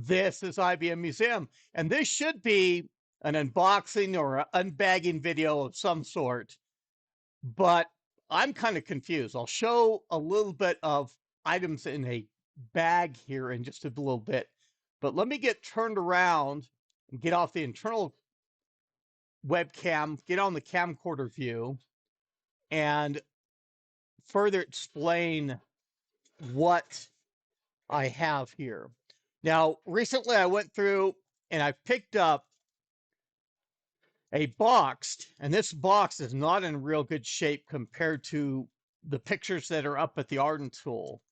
This is IBM Museum, and this should be an unboxing or an unbagging video of some sort, but I'm kind of confused. I'll show a little bit of items in a bag here in just a little bit, but let me get turned around and get off the internal webcam, get on the camcorder view, and further explain what I have here. Now, recently I went through and I picked up a box, and this box is not in real good shape compared to the pictures that are up at the Arden tool.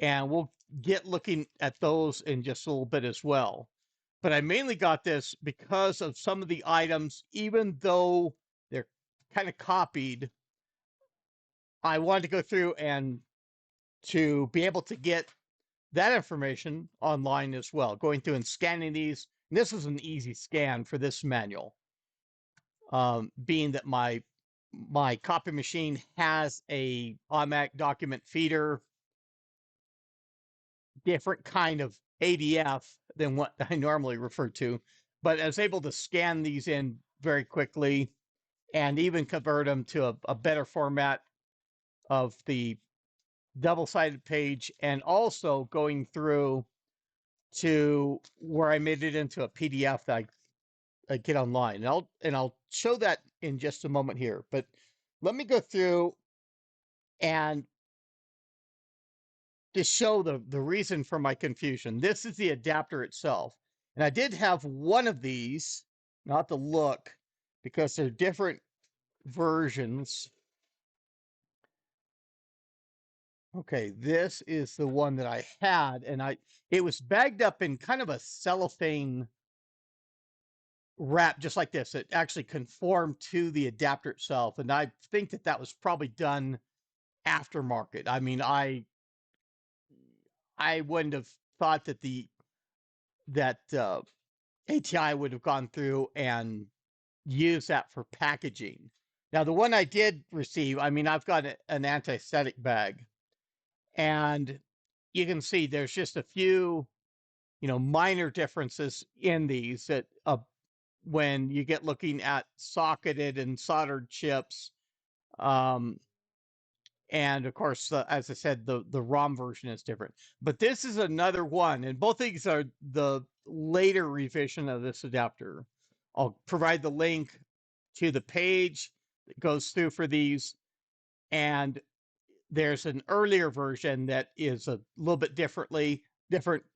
And we'll get looking at those in just a little bit as well. But I mainly got this because of some of the items, even though they're kind of copied, I wanted to go through and to be able to get that information online as well, going through and scanning these. And this was an easy scan for this manual, being that my copy machine has a automatic document feeder, different kind of ADF than what I normally refer to, but I was able to scan these in very quickly and even convert them to a better format of the double-sided page, and also going through to where I made it into a PDF that I get online. And I'll show that in just a moment here. But let me go through and to show the reason for my confusion. This is the adapter itself. And I did have one of these, not the look, because they're different versions. Okay, this is the one that I had, and it was bagged up in kind of a cellophane wrap, just like this. It actually conformed to the adapter itself, and I think that that was probably done aftermarket. I mean, I wouldn't have thought that ATI would have gone through and used that for packaging. Now, the one I did receive, I mean, I've got an anti-static bag, and you can see there's just a few, minor differences in these that when you get looking at socketed and soldered chips. And of course, as I said, the ROM version is different. But this is another one, and both of these are the later revision of this adapter. I'll provide the link to the page that goes through for these, and there's an earlier version that is a little bit different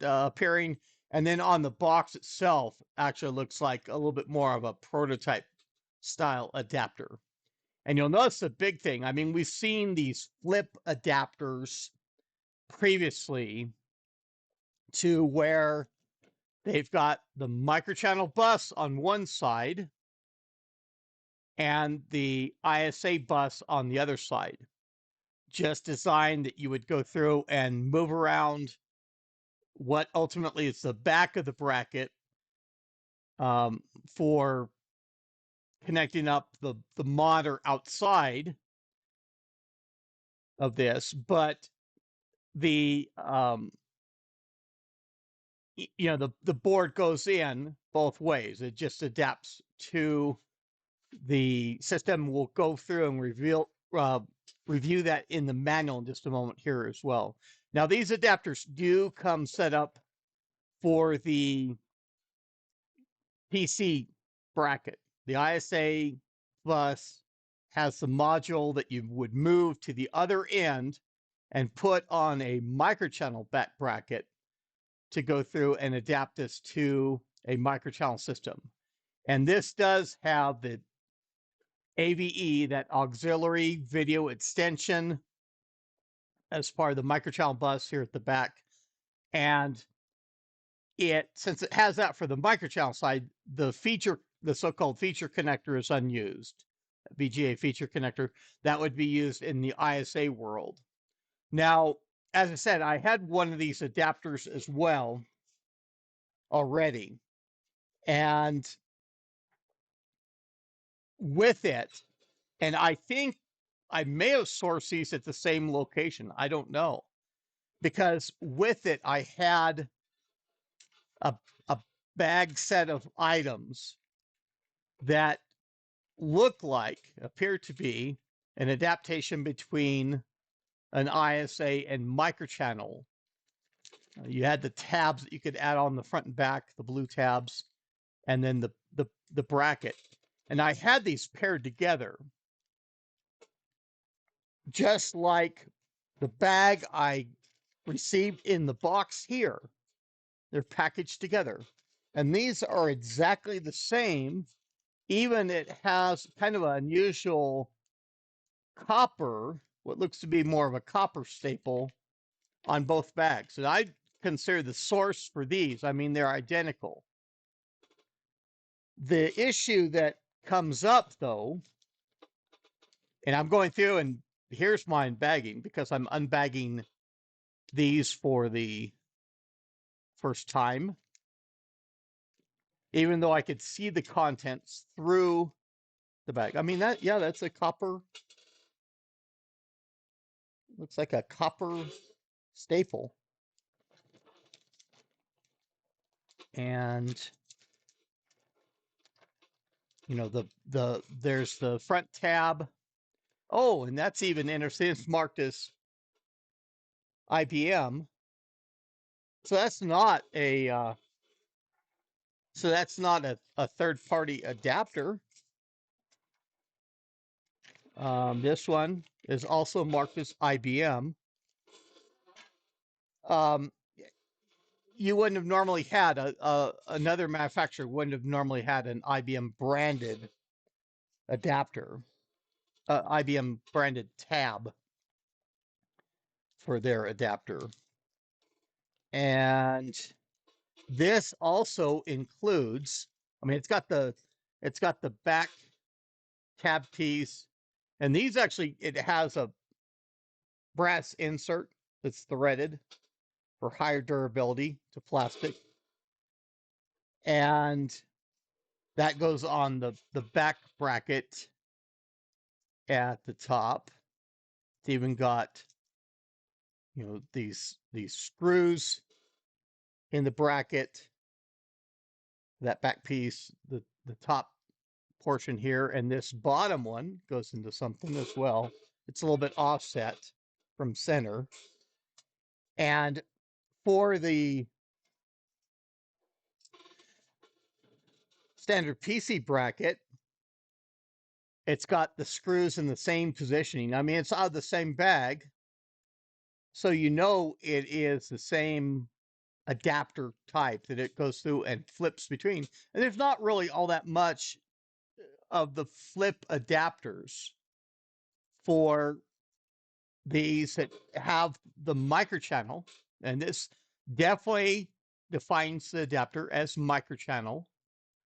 appearing, and then on the box itself actually looks like a little bit more of a prototype style adapter. And you'll notice the big thing. I mean, we've seen these flip adapters previously to where they've got the microchannel bus on one side and the ISA bus on the other side. Just designed that you would go through and move around what ultimately is the back of the bracket for connecting up the monitor outside of this, but the the board goes in both ways. It just adapts to the system. We'll go through and review that in the manual in just a moment here as well. Now, these adapters do come set up for the PC bracket. The ISA bus has the module that you would move to the other end and put on a microchannel back bracket to go through and adapt this to a microchannel system. And this does have the AVE, that auxiliary video extension, as part of the microchannel bus here at the back. And since it has that for the microchannel side, the so-called feature connector is unused. VGA feature connector that would be used in the ISA world. Now, as I said, I had one of these adapters as well already, and with it, and I think I may have sourced these at the same location. I don't know, because with it I had a, a bag set of items that appear to be an adaptation between an ISA and microchannel. You had the tabs that you could add on the front and back, the blue tabs, and then the bracket. And I had these paired together, just like the bag I received in the box here. They're packaged together. And these are exactly the same. Even it has kind of an unusual copper, what looks to be more of a copper staple on both bags. And I consider the source for these, I mean, they're identical. The issue that comes up, though, and I'm going through and here's my unbagging because I'm unbagging these for the first time, even though I could see the contents through the bag. I mean, that's a copper, looks like a copper staple. And you know, there's the front tab. Oh, and that's even interesting. It's marked as IBM. So that's not a third-party adapter. This one is also marked as IBM. You wouldn't have normally had another manufacturer wouldn't have normally had an IBM branded adapter, IBM branded tab for their adapter. And this also includes, I mean, it's got the back tab piece, and these actually, it has a brass insert that's threaded for higher durability to plastic. And that goes on the back bracket at the top. It's even got, you know, these screws in the bracket, that back piece, the top portion here, and this bottom one goes into something as well. It's a little bit offset from center. And for the standard PC bracket, it's got the screws in the same positioning. I mean, it's out of the same bag, so you know it is the same adapter type that it goes through and flips between. And there's not really all that much of the flip adapters for these that have the microchannel, and this definitely defines the adapter as microchannel,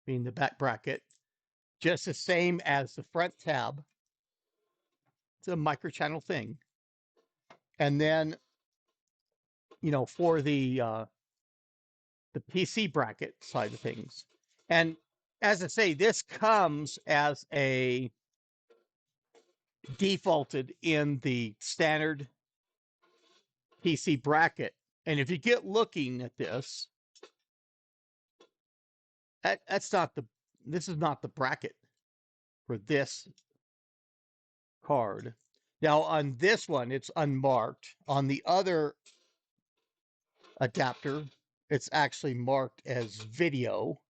being the back bracket, just the same as the front tab. It's a microchannel thing. And then, you know, for the PC bracket side of things. And as I say, this comes as a defaulted in the standard PC bracket. And if you get looking at this, this is not the bracket for this card. Now on this one, it's unmarked. On the other adapter, it's actually marked as video.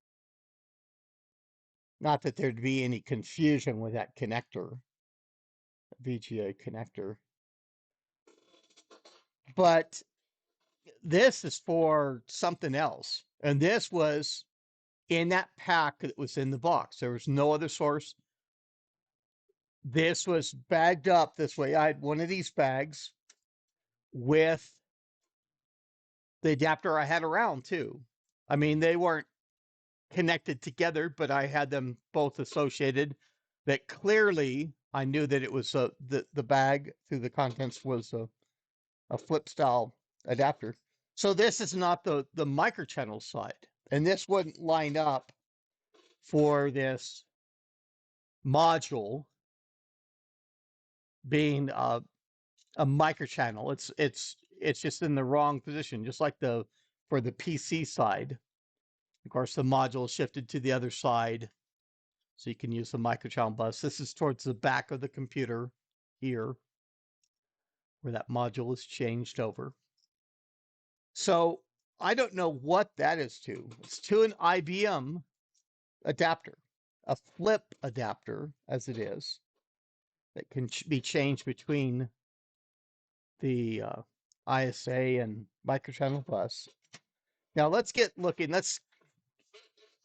Not that there'd be any confusion with that connector, VGA connector. But this is for something else. And this was in that pack that was in the box. There was no other source. This was bagged up this way. I had one of these bags with the adapter I had around too. I mean, they weren't connected together, but I had them both associated. That clearly I knew that it was the bag through the contents was a flip style adapter. So this is not the microchannel side, and this wouldn't line up for this module being a microchannel. It's just in the wrong position, just like for the PC side. Of course, the module is shifted to the other side, so you can use the microchannel bus. This is towards the back of the computer here, where that module is changed over. So I don't know what that is to. It's to an IBM adapter, a flip adapter, as it is, that can be changed between the ISA and microchannel bus. Now let's get looking.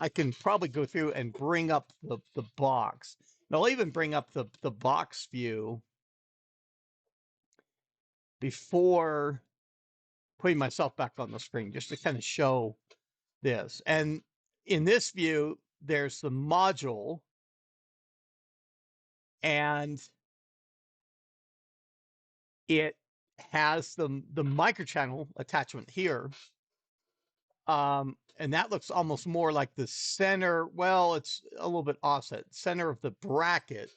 I can probably go through and bring up the box. And I'll even bring up the box view before putting myself back on the screen, just to kind of show this. And in this view, there's the module, and it has the microchannel attachment here. And that looks almost more like the center. Well, it's a little bit offset, center of the bracket.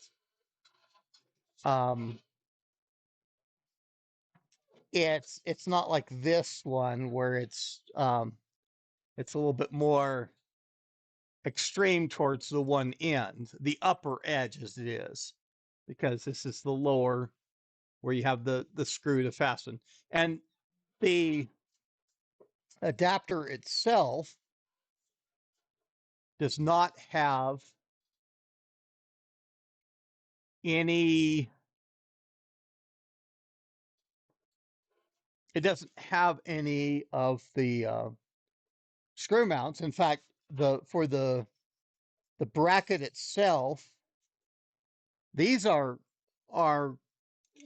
It's not like this one where it's a little bit more extreme towards the one end, the upper edge as it is, because this is the lower where you have the screw to fasten. And the adapter itself does not have any, it doesn't have any of the screw mounts. In fact, for the bracket itself, these are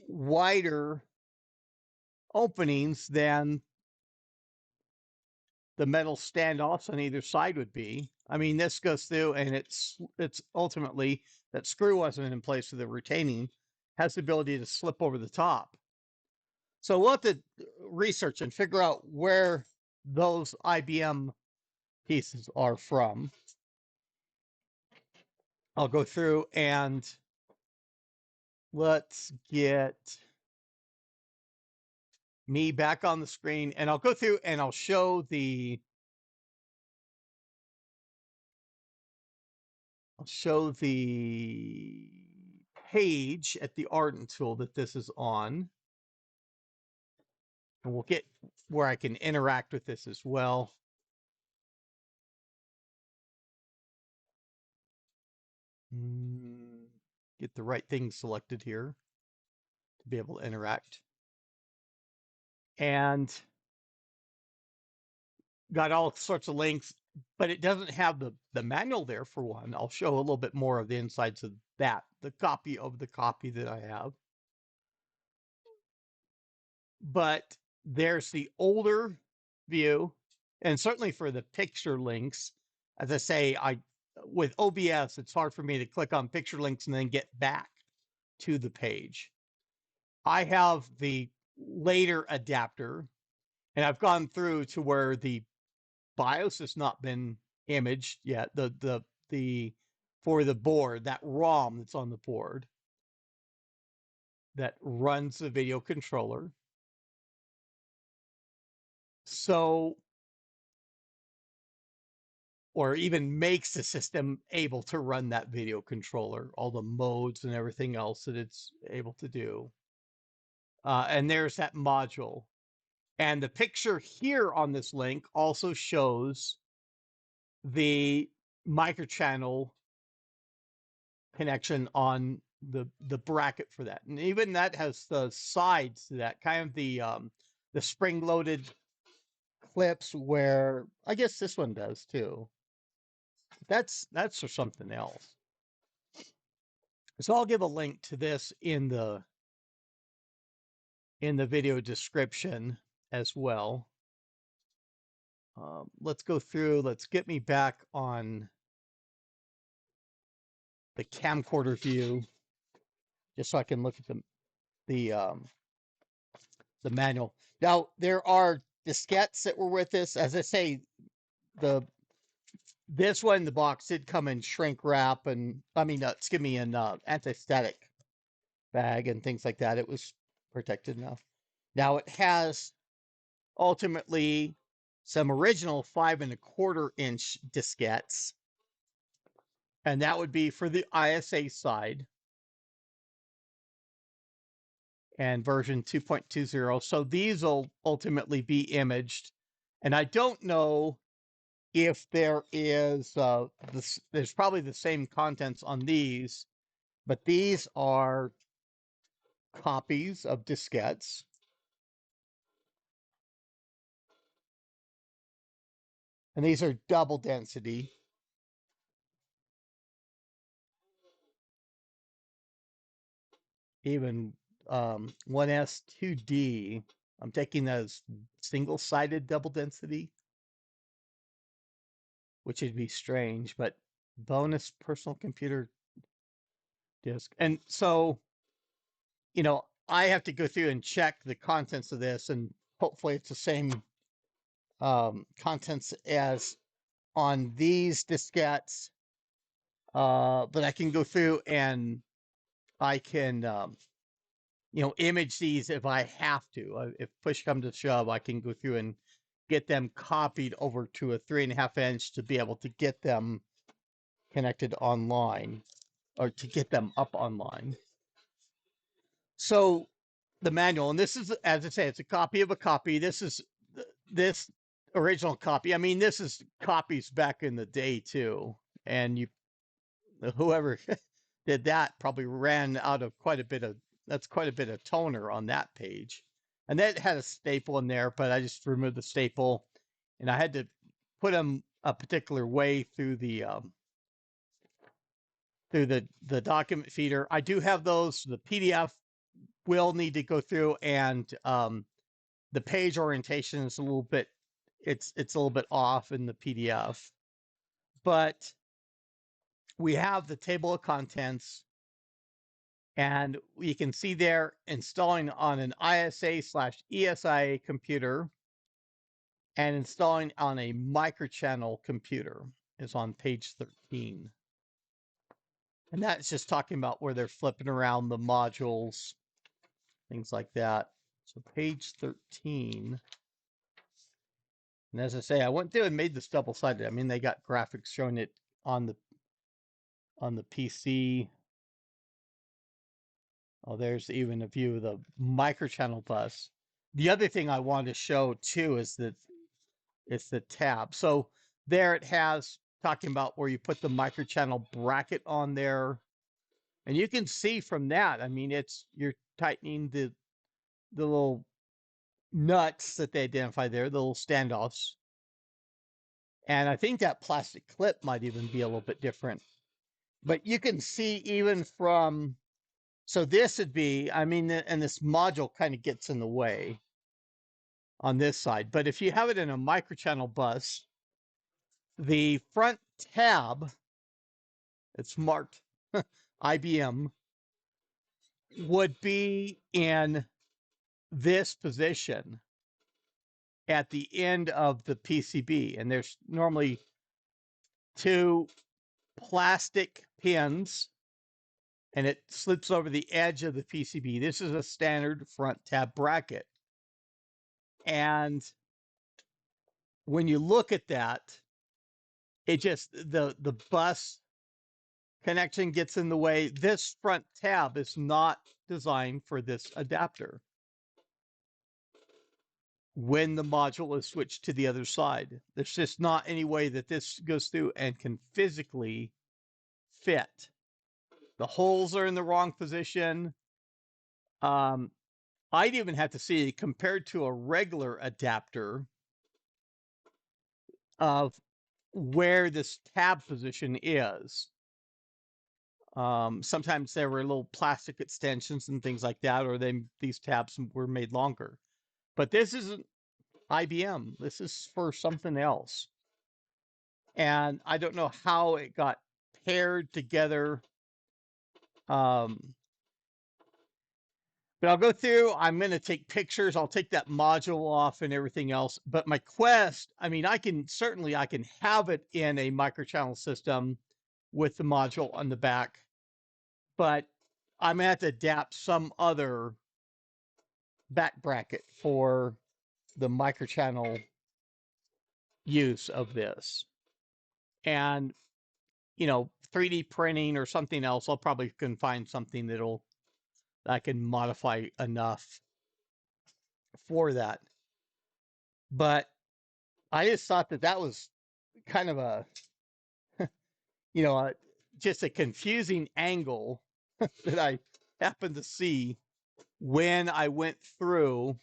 wider openings than the metal standoffs on either side would be. I mean, this goes through, and it's ultimately, that screw wasn't in place, so the retaining has the ability to slip over the top. So we'll have to research and figure out where those IBM pieces are from. I'll go through and let's get me back on the screen, and I'll go through and I'll show the page at the Ardent tool that this is on. And we'll get where I can interact with this as well. Get the right thing selected here to be able to interact. And got all sorts of links, but it doesn't have the manual there for one. I'll show a little bit more of the insides of that, the copy of the copy that I have. But there's the older view, and certainly for the picture links, as I say, with OBS, it's hard for me to click on picture links and then get back to the page. I have the later adapter, and I've gone through to where the BIOS has not been imaged yet. The for the board, that ROM that's on the board that runs the video controller. So, or even makes the system able to run that video controller, all the modes and everything else that it's able to do. And there's that module. And the picture here on this link also shows the microchannel connection on the bracket for that. And even that has the sides to that, kind of the spring-loaded clips, where I guess this one does too. That's for something else. So I'll give a link to this in the video description as well. Let's go through. Let's get me back on the camcorder view, just so I can look at the manual. Now there are diskettes that were with this. As I say, this one, the box did come in shrink wrap, and I mean, excuse me, in anti-static bag and things like that. It was protected enough. Now it has ultimately some original 5¼ inch diskettes, and that would be for the ISA side and version 2.20. So these will ultimately be imaged. And I don't know if there is, there's probably the same contents on these, but these are copies of diskettes. And these are double density. Even 1S2D, I'm taking that as single-sided double density, which would be strange, but bonus personal computer disk. And so, I have to go through and check the contents of this, and hopefully it's the same contents as on these diskettes. But I can go through and I can, image these if I have to. If push comes to shove, I can go through and get them copied over to a 3.5" to be able to get them connected online or to get them up online. So the manual, and this is, as I say, it's a copy of a copy. This is this original copy. I mean, this is copies back in the day too. And whoever did that probably ran out of quite a bit of toner on that page. And that had a staple in there, but I just removed the staple, and I had to put them a particular way through the document feeder. I do have those. The PDF will need to go through, and the page orientation is a little bit, it's a little bit off in the PDF, but we have the table of contents, and you can see there installing on an ISA/ESIA computer and installing on a microchannel computer is on page 13. And that's just talking about where they're flipping around the modules, things like that. So page 13. And as I say, I went through and made this double-sided. I mean, they got graphics showing it on the PC. Oh, there's even a view of the microchannel bus. The other thing I wanted to show too is that it's the tab. So there it has talking about where you put the microchannel bracket on there. And you can see from that, I mean, you're tightening the little nuts that they identify there, the little standoffs. And I think that plastic clip might even be a little bit different. But you can see even from, so this would be, I mean, and this module kind of gets in the way on this side. But if you have it in a microchannel bus, the front tab, it's marked IBM, would be in this position at the end of the PCB. And there's normally 2 plastic pins, and it slips over the edge of the PCB. This is a standard front tab bracket. And when you look at that, it just, the bus connection gets in the way. This front tab is not designed for this adapter when the module is switched to the other side. There's just not any way that this goes through and can physically fit. The holes are in the wrong position. I'd even have to see, compared to a regular adapter, of where this tab position is. Sometimes there were little plastic extensions and things like that, or these tabs were made longer. But this isn't IBM. This is for something else. And I don't know how it got paired together. But I'll go through, I'm going to take pictures. I'll take that module off and everything else. But my Quest, I mean, I can have it in a microchannel system with the module on the back, but I'm going to have to adapt some other back bracket for the microchannel use of this. And, 3D printing or something else, I'll probably can find something that I can modify enough for that. But I just thought that was kind of you know, a, just a confusing angle that I happened to see when I went through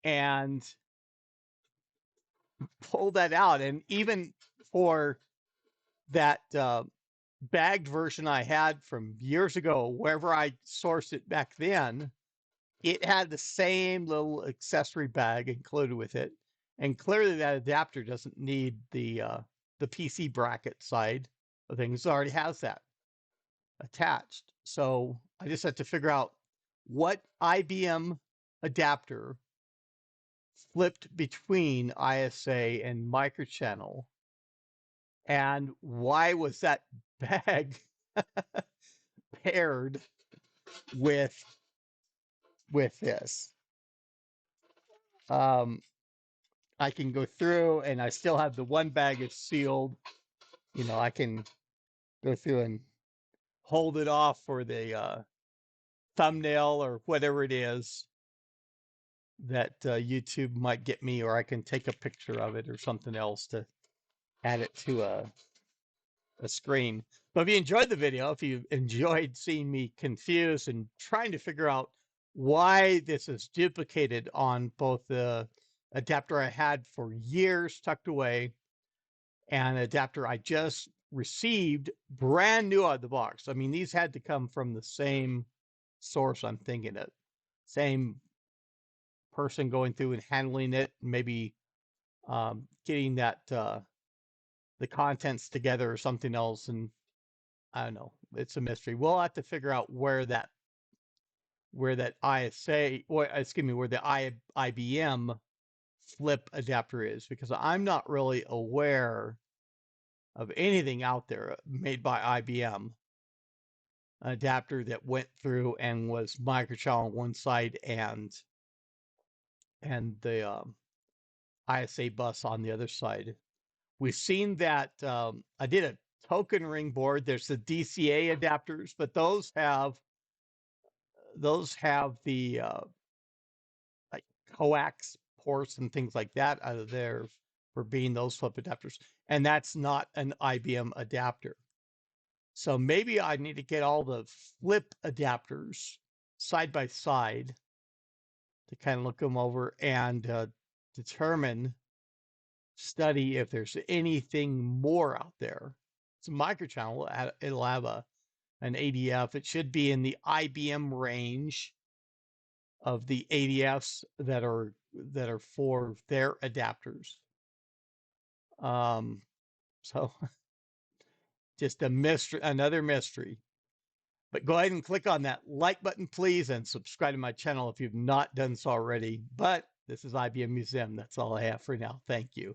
and pulled that out. And even for that bagged version I had from years ago, wherever I sourced it back then, it had the same little accessory bag included with it. And clearly that adapter doesn't need the PC bracket side of things. It already has that attached. So I just had to figure out what IBM adapter flipped between ISA and microchannel, and why was that bag paired with this. I can go through, and I still have the one bag is sealed. I can go through and hold it off for the thumbnail or whatever it is that YouTube might get me, or I can take a picture of it or something else to add it to a screen. But if you enjoyed the video, if you enjoyed seeing me confused and trying to figure out why this is duplicated on both the adapter I had for years tucked away and an adapter I just received brand new out of the box. I mean, these had to come from the same source, I'm thinking it. Same person going through and handling it, maybe getting that the contents together or something else. And I don't know. It's a mystery. We'll have to figure out where that ISA, or excuse me, where the IBM flip adapter is, because I'm not really aware of anything out there made by IBM, an adapter that went through and was microchannel on one side and the ISA bus on the other side. We've seen that. I did a token ring board. There's the DCA adapters, but those have the like coax ports and things like that out of there for being those flip adapters, and that's not an IBM adapter. So maybe I need to get all the flip adapters side by side to kind of look them over and study if there's anything more out there. It's a microchannel. It'll have an ADF. It should be in the IBM range of the ADFs that are for their adapters. So just a mystery, another mystery. But go ahead and click on that like button, please, and subscribe to my channel if you've not done so already. But this is IBM Museum. That's all I have for now. Thank you.